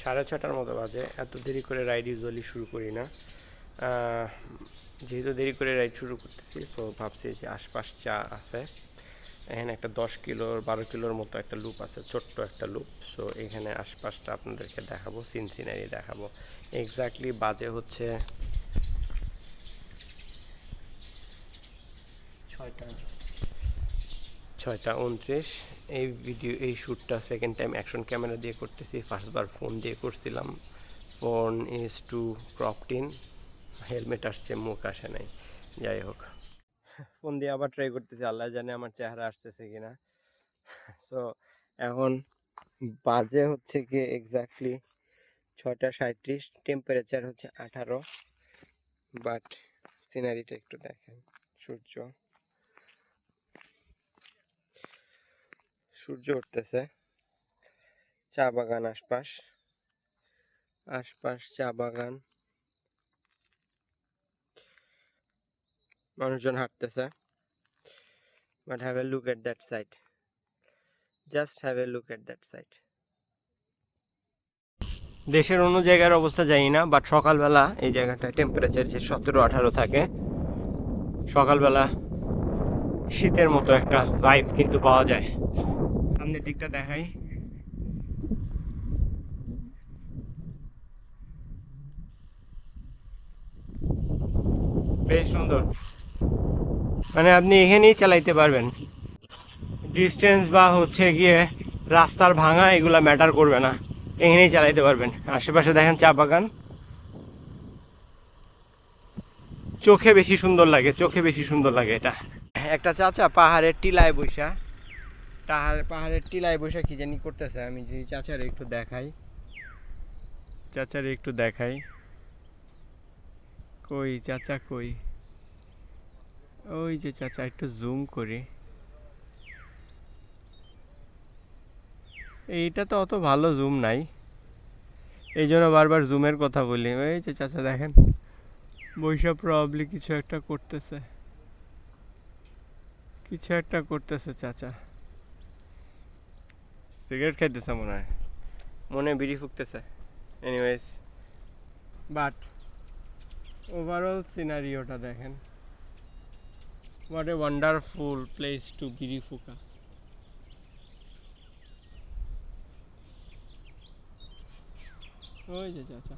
6:30টার মতো বাজে। এত দেরি করে রাইড ইউজুয়ালি শুরু করি না। যেহেতু দেরি করে রাইড শুরু করতেছি, সো ভাবছি যে আশপাশ চা আছে। এখানে একটা 10 কিলোর 12 কিলোর মতো একটা লুপ আছে, ছোট্ট একটা লুপ। সো এখানে আশপাশটা আপনাদেরকে দেখাবো, সিনসিনারি দেখাবো। এক্স্যাক্টলি বাজে হচ্ছে 6:29। এই শ্যুটটা সেকেন্ড টাইম অ্যাকশন ক্যামেরা দিয়ে করতেছি। ফার্স্টবার ফোন দিয়ে করছিলাম। Phone is too cropped in, helmet আসছে, মুখ আসে নাই। যাই হোক, ফোন দিয়ে আবার ট্রাই করতেছি, আল্লাহ জানে আমার চেহারা আসতেছে কিনা। সো এখন বাজে হচ্ছে গিয়ে এক্স্যাক্টলি 6:37, টেম্পারেচার হচ্ছে 18। বাট সিনারিটা একটু দেখেন, সূর্য সূর্য উঠতেছে, চা বাগান আশপাশ, চা বাগান, মানুষজন হাঁটতেছে। But have a look at that side, just have a look at that side. দেশের অন্য জায়গার অবস্থা জানি না, বাট সকালবেলা এই জায়গাটায় টেম্পারেচার যে 17-18 থাকে, সকালবেলা শীতের মতো একটা ভাইব কিন্তু পাওয়া যায়। সামনের দিকটা দেখাই, বেশ সুন্দর। মানে আপনি এখানেই চালাইতে পারবেন, ডিস্টেন্স বা হচ্ছে গিয়ে রাস্তার ভাঙা এগুলা ম্যাটার করবে না, এখানেই চালাইতে পারবেন। আশেপাশে দেখেন চা বাগান, চোখে বেশি সুন্দর লাগে, এটা। একটা চাচা পাহাড়ের টিলায় বৈশা, পাহাড়ের টিলায় বৈশা কি জানি করতেছে। আমি যদি চাচারে একটু দেখাই, কই চাচা কই, ওই যে চাচা, একটু জুম করি। এইটা তো অত ভালো জুম নাই, এই জন্য বারবার জুমের কথা বলি। ওই যে চাচা দেখেন বৈশা প্রবাবলি কিছু একটা করতেছে, চাচা সিগারেট খাইতেছে মনে হয়, মনে বিড়ি ফুকতেছে। এনিওয়েজ, বাট ওভারঅল সিনারিওটা দেখেন, what a wonderful place to বিড়ি ফুকা। ওই যে চাচা,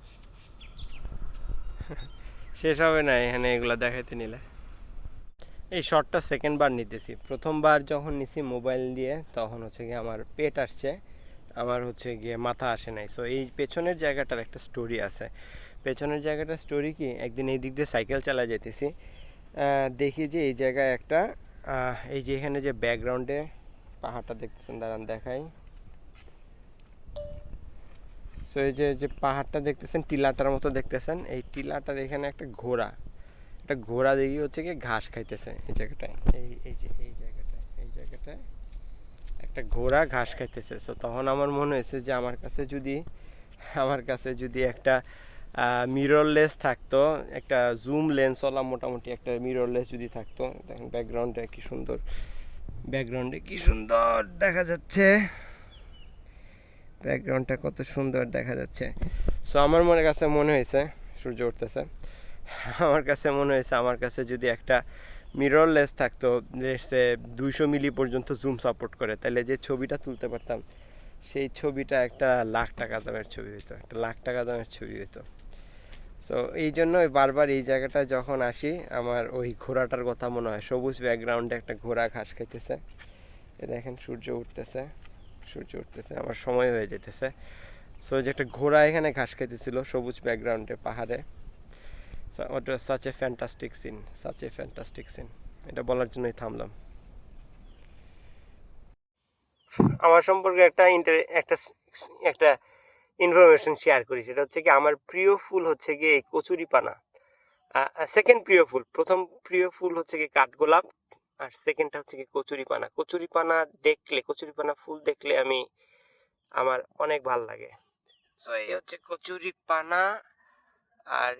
শেষ হবে না এখানে এগুলা দেখাইতে নিলে। এই শটটা সেকেন্ড বার নিতেছি। প্রথমবার যখন নিছি মোবাইল দিয়ে, তখন হচ্ছে গিয়ে আমার পেট আসছে, আমার হচ্ছে গিয়ে মাথা আসে নাই। সো এই পেছনের জায়গাটার একটা স্টোরি আছে। পেছনের জায়গাটার স্টোরি কি, একদিন এই দিক দিয়ে সাইকেল চালা যেতেছি, দেখি যে এই জায়গায় একটা, এই যে এখানে যে ব্যাকগ্রাউন্ডে পাহাড়টা দেখতেছেন, দাঁড়ান দেখাই। সো এই যে যে পাহাড়টা দেখতেছেন, টিলাটার মতো দেখতেছেন, এই টিলাটার এখানে একটা ঘোড়া দেখি হচ্ছে কি ঘাস খাইতেছে এই জায়গাটায়। এই জায়গাটায় একটা ঘোড়া ঘাস খাইতেছে। সো তখন আমার মনে হয়েছে যে আমার কাছে যদি একটা মিররলেস থাকতো, একটা জুম লেন্সওয়ালা মোটামুটি একটা মিররলেস যদি থাকতো। দেখেন ব্যাকগ্রাউন্ডে কি সুন্দর দেখা যাচ্ছে, ব্যাকগ্রাউন্ডটা কত সুন্দর দেখা যাচ্ছে। সো আমার কাছে মনে হয়েছে, সূর্য উঠতেছে, আমার কাছে যদি একটা মিররলেস থাকতো, সে 200 মিলি পর্যন্ত জুম সাপোর্ট করে, তাহলে যে ছবিটা তুলতে পারতাম, সেই ছবিটা একটা লাখ টাকা দামের ছবি হতো। সো এই জন্য বারবার এই জায়গাটা যখন আসি, আমার ওই ঘোড়াটার কথা মনে হয়। সবুজ ব্যাকগ্রাউন্ডে একটা ঘোড়া ঘাস খাইতেছে, এ দেখেন সূর্য উঠতেছে, আমার সময় হয়ে যেতেছে। সো যে একটা ঘোড়া এখানে ঘাস খাইতেছিল সবুজ ব্যাকগ্রাউন্ডে পাহাড়ে। It was such a fantastic scene, এটা বলার জন্যই থামলাম। আমার সম্পর্কে একটা ইনফরমেশন শেয়ার করি, সেটা হচ্ছে কি, আমার প্রিয় ফুল হচ্ছে গিয়ে এই কচুরিপানা। সেকেন্ড প্রিয় ফুল, প্রথম প্রিয় ফুল হচ্ছে কি কাঠগোলাপ, আর সেকেন্ডটা হচ্ছে কি কচুরিপানা। কচুরিপানা ফুল দেখলে আমার অনেক ভাল লাগে। তো এই হচ্ছে কচুরিপানা, আর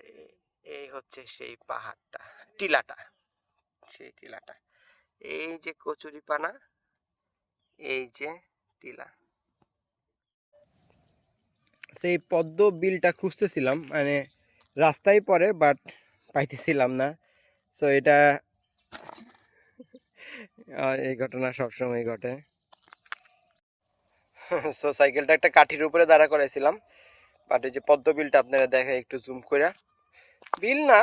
এই হচ্ছে সেই পাহাড়টা, টিলাটা, এই যে কচুরিপানা, এই যে টিলা। সেই পদ্ম বিলটা খুঁজতেছিলাম, মানে রাস্তায় পড়ে বাট পাইতেছিলাম না। সো এটা এই ঘটনা সবসময় ঘটে। সো সাইকেলটা একটা কাঠির উপরে দাঁড়া করাইছিলাম, বাট এই যে পদ্ম বিলটা আপনারা দেখে একটু জুম করে, বিল না,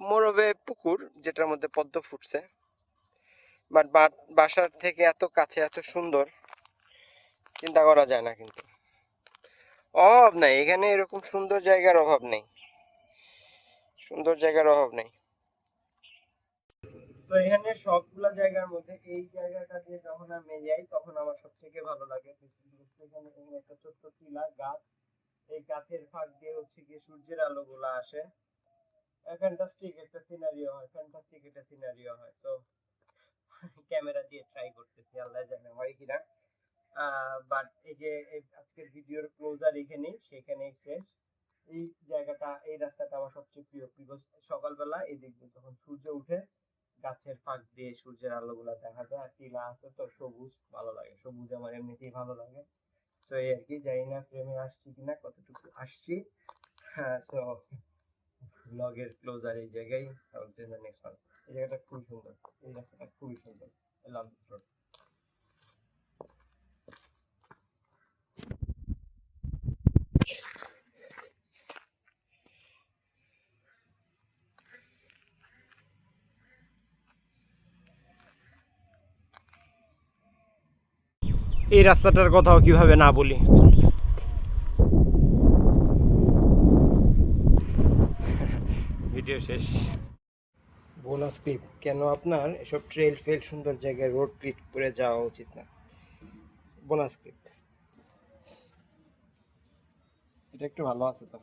মোরবে পুকুর যেটার মধ্যে পদ্ম ফুটছে, বাট বাসার থেকে এত কাছে এত সুন্দর চিন্তা করা যায় না। কিন্তু অভাব নাই এখানে, এরকম সুন্দর জায়গার অভাব নেই, সুন্দর জায়গার অভাব নেই। তো এখানে সবগুলা জায়গার মধ্যে এই জায়গাটা দিয়ে যখন আমি যাই তখন আমার সব থেকে ভালো লাগে। এখানে এখানে একটা ছোট্ট টিলা গাছ, এই গাছের ফাঁক দিয়ে হচ্ছে কি সূর্যের আলো গুলা আসে, ফ্যান্টাস্টিক একটা সিনারিও হয়, ফ্যান্টাস্টিক একটা সিনারিও হয়। সো ক্যামেরা দিয়ে ট্রাই করতেছি, আল্লাহ জানে হয় কিনা। বাট এই যে আজকের ভিডিওর ক্লোজার এখানেই, সেখানেই শেষ। এই জায়গাটা, এই রাস্তাটা আমার সবচেয়ে প্রিয়। বিকজ সকালবেলা এদিক দিয়ে যখন সূর্য উঠে গাছের ফাঁক দিয়ে সূর্যের আলো গুলা দেখা যায়, আর টিলা আছে তো সবুজ, ভালো লাগে। সবুজ আমার এমনিতেই ভালো লাগে। তো এই আর কি, জানি না ফ্রেমে আসছি কিনা, কতটুকু আসছি। হ্যাঁ, সো ব্লগের ক্লোজার এই জায়গায়। Next one. এই জায়গাটা খুবই সুন্দর, এই রাস্তাটা খুবই সুন্দর। I love this road. এই রাস্তাটার কথাও কিভাবে না বলি। ভিডিও শেষ। বোনাস ক্লিপ, কেন আপনার এসব ট্রেল ফেল সুন্দর জায়গায় রোড ট্রিপ করে যাওয়া উচিত না। বোনাস ক্লিপ, এটা একটু ভালো আছে তো।